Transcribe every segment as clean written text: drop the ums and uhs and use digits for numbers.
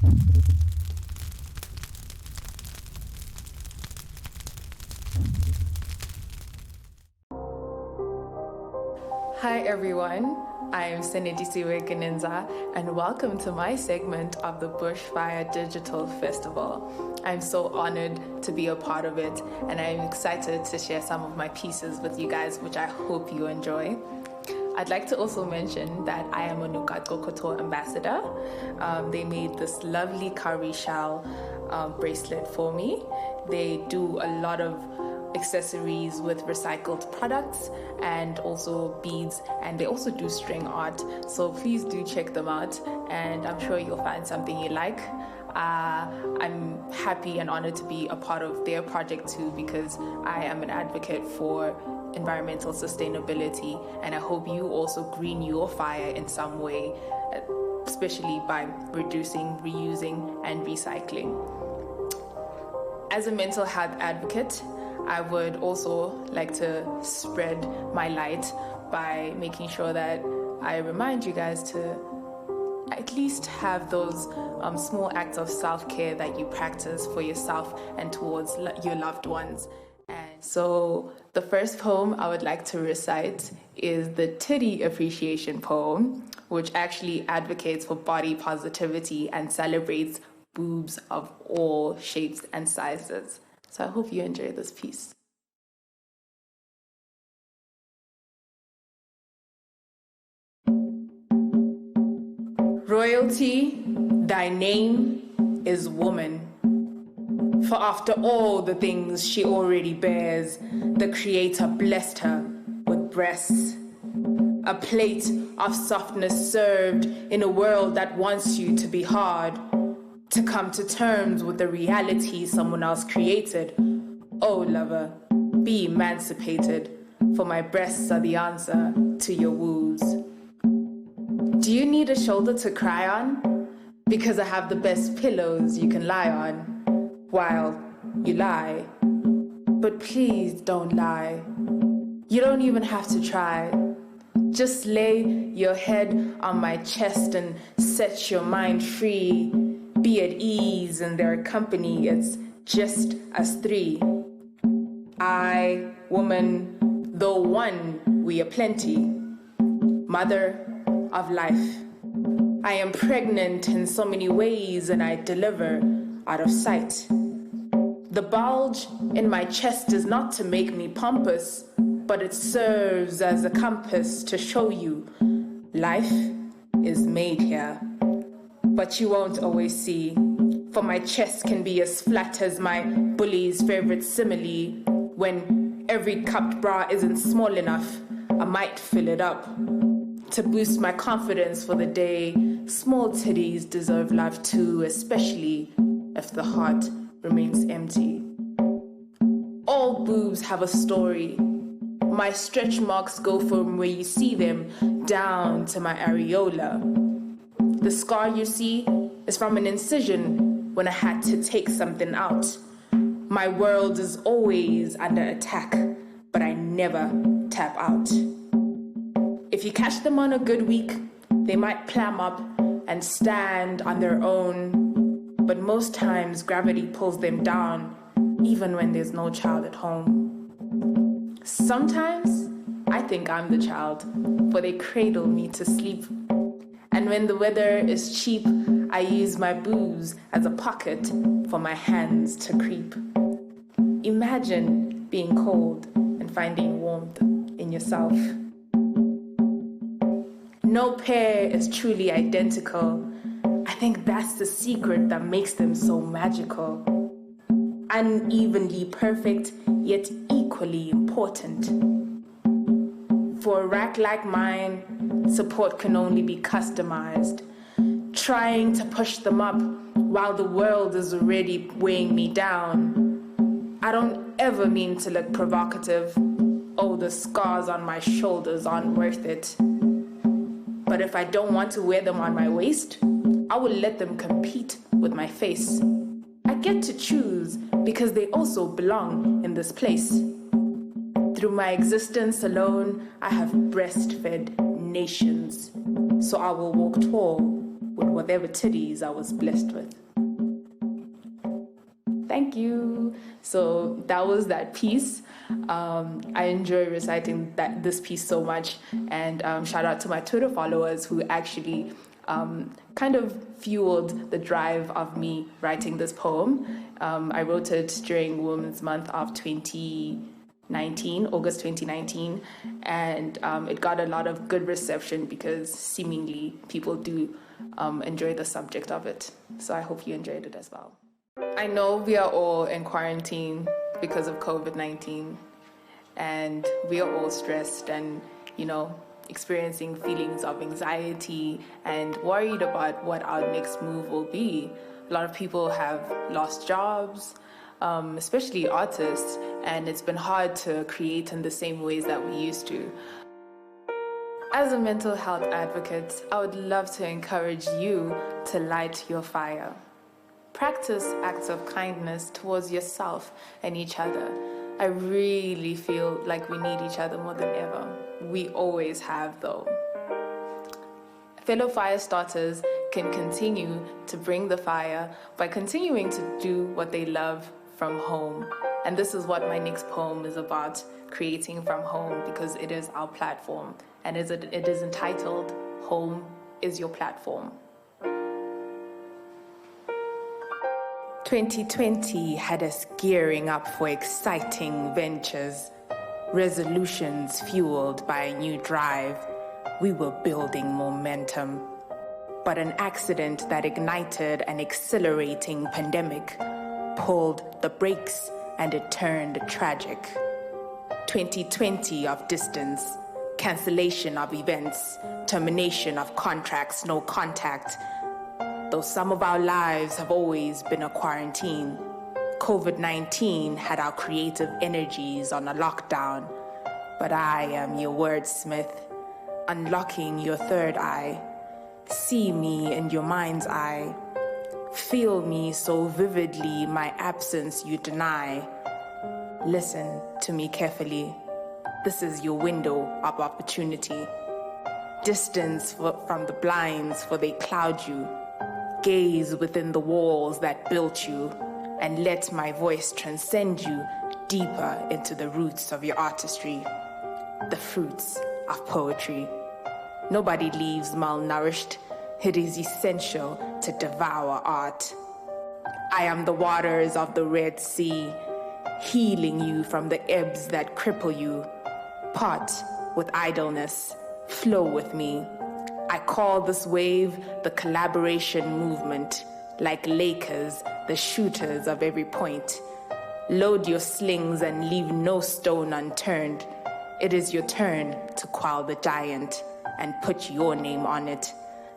Hi everyone, I am Senetisiwe and welcome to my segment of the Bushfire Digital Festival. I'm so honored to be a part of it, and I'm excited to share some of my pieces with you guys, which I hope you enjoy. I'd like to also mention that I am a Nukatko Koto ambassador. They made this lovely cowrie shell bracelet for me. They do a lot of accessories with recycled products and also beads, and they also do string art, so please do check them out, and I'm sure you'll find something you like. I'm happy and honored to be a part of their project too, because I am an advocate for environmental sustainability, and I hope you also green your fire in some way, especially by reducing, reusing, and recycling. As a mental health advocate, I would also like to spread my light by making sure that I remind you guys to at least have those small acts of self-care that you practice for yourself and towards your loved ones. And so the first poem I would like to recite is the Titty Appreciation poem, which actually advocates for body positivity and celebrates boobs of all shapes and sizes. So I hope you enjoy this piece. Royalty, thy name is woman. For after all the things she already bears, the Creator blessed her with breasts. A plate of softness served in a world that wants you to be hard, to come to terms with the reality someone else created. Oh, lover, be emancipated, for my breasts are the answer to your woos. Do you need a shoulder to cry on? Because I have the best pillows you can lie on while you lie. But please don't lie. You don't even have to try. Just lay your head on my chest and set your mind free. Be at ease in their company, it's just us three. I, woman, though one, we are plenty. Mother of life. I am pregnant in so many ways, and I deliver out of sight. The bulge in my chest is not to make me pompous, but it serves as a compass to show you life is made here. But you won't always see, for my chest can be as flat as my bully's favorite simile. When every cupped bra isn't small enough, I might fill it up. To boost my confidence for the day, small titties deserve love too, especially if the heart remains empty. All boobs have a story. My stretch marks go from where you see them down to my areola. The scar you see is from an incision when I had to take something out. My world is always under attack, but I never tap out. If you catch them on a good week, they might clam up and stand on their own, but most times gravity pulls them down, even when there's no child at home. Sometimes I think I'm the child, for they cradle me to sleep. And when the weather is cheap, I use my boobs as a pocket for my hands to creep. Imagine being cold and finding warmth in yourself. No pair is truly identical. I think that's the secret that makes them so magical. Unevenly perfect, yet equally important. For a rack like mine, support can only be customized. Trying to push them up while the world is already weighing me down. I don't ever mean to look provocative. Oh, the scars on my shoulders aren't worth it. But if I don't want to wear them on my waist, I will let them compete with my face. I get to choose because they also belong in this place. Through my existence alone, I have breastfed nations. So I will walk tall with whatever titties I was blessed with. Thank you. So that was that piece. I enjoy reciting this piece so much, and shout out to my Twitter followers who actually kind of fueled the drive of me writing this poem. I wrote it during Women's Month of 2019, August 2019, and it got a lot of good reception because seemingly people do enjoy the subject of it. So I hope you enjoyed it as well. I know we are all in quarantine because of COVID-19, and we are all stressed and, experiencing feelings of anxiety and worried about what our next move will be. A lot of people have lost jobs, especially artists, and it's been hard to create in the same ways that we used to. As a mental health advocate, I would love to encourage you to light your fire. Practice acts of kindness towards yourself and each other. I really feel like we need each other more than ever. We always have, though. Fellow fire starters can continue to bring the fire by continuing to do what they love from home. And this is what my next poem is about, creating from home, because it is our platform. And it is entitled, Home is Your Platform. 2020 had us gearing up for exciting ventures, resolutions fueled by a new drive. We were building momentum. But an accident that ignited an accelerating pandemic pulled the brakes and it turned tragic. 2020 of distance, cancellation of events, termination of contracts, no contact. Though some of our lives have always been a quarantine, COVID-19 had our creative energies on a lockdown. But I am your wordsmith, unlocking your third eye. See me in your mind's eye. Feel me so vividly, my absence you deny. Listen to me carefully. This is your window of opportunity. Distance from the blinds, for they cloud you. Gaze within the walls that built you, and let my voice transcend you deeper into the roots of your artistry, the fruits of poetry. Nobody leaves malnourished. It is essential to devour art. I am the waters of the Red Sea, healing you from the ebbs that cripple you. Part with idleness, flow with me. I call this wave the collaboration movement, like Lakers, the shooters of every point. Load your slings and leave no stone unturned. It is your turn to quell the giant and put your name on it,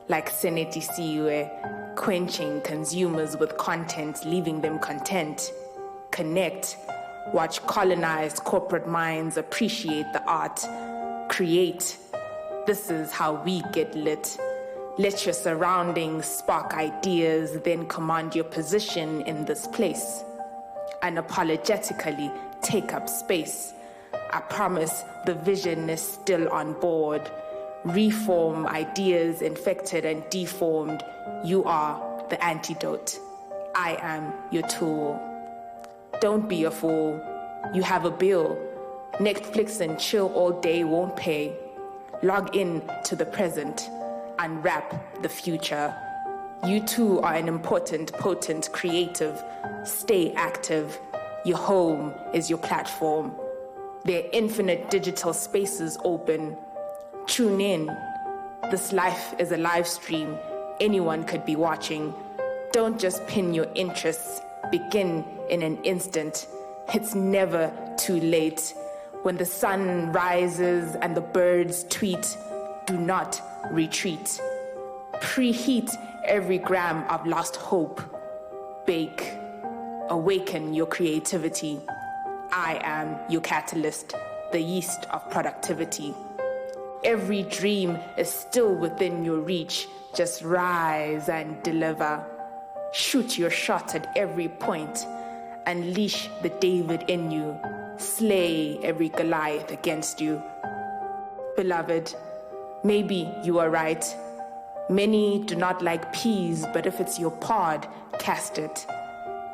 like Senetisiwe, quenching consumers with content, leaving them content. Connect. Watch colonized corporate minds appreciate the art. Create. This is how we get lit. Let your surroundings spark ideas, then command your position in this place. Unapologetically take up space. I promise the vision is still on board. Reform ideas infected and deformed. You are the antidote. I am your tool. Don't be a fool. You have a bill. Netflix and chill all day won't pay. Log in to the present. Unwrap the future. You too are an important, potent creative. Stay active. Your home is your platform. There are infinite digital spaces open. Tune in. This life is a live stream. Anyone could be watching. Don't just pin your interests. Begin in an instant. It's never too late. When the sun rises and the birds tweet, do not retreat. Preheat every gram of lost hope. Bake. Awaken your creativity. I am your catalyst, the yeast of productivity. Every dream is still within your reach. Just rise and deliver. Shoot your shot at every point. Unleash the David in you. Slay every Goliath against you. Beloved, maybe you are right. Many do not like peas, but if it's your pod, cast it.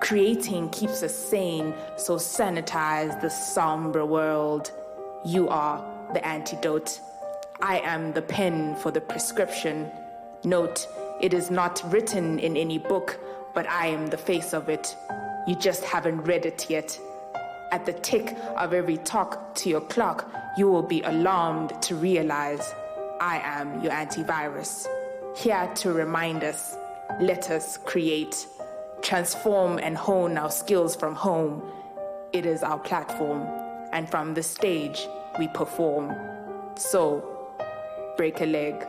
Creating keeps us sane, so sanitize the somber world. You are the antidote. I am the pen for the prescription. Note, it is not written in any book, but I am the face of it. You just haven't read it yet. At the tick of every talk to your clock, you will be alarmed to realize I am your antivirus. Here to remind us, let us create, transform and hone our skills from home. It is our platform, and from the stage we perform. So, break a leg.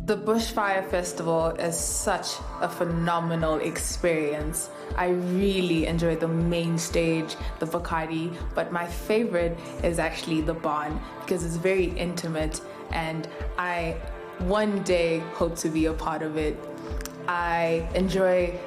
The Bushfire Festival is such a phenomenal experience. I really enjoy the main stage, the Bacardi, but my favorite is actually the barn because it's very intimate and I one day hope to be a part of it. I enjoy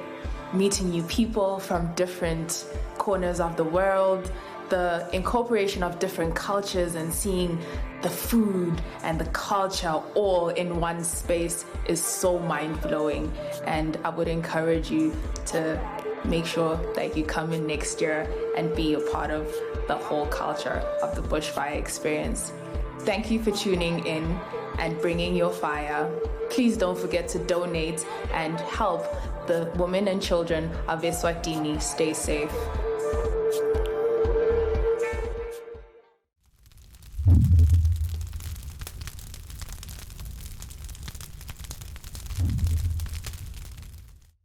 meeting new people from different corners of the world, the incorporation of different cultures and seeing the food and the culture all in one space is so mind-blowing, and I would encourage you to make sure that you come in next year and be a part of the whole culture of the Bushfire experience. Thank you for tuning in and bringing your fire. Please don't forget to donate and help the women and children of Eswatini stay safe.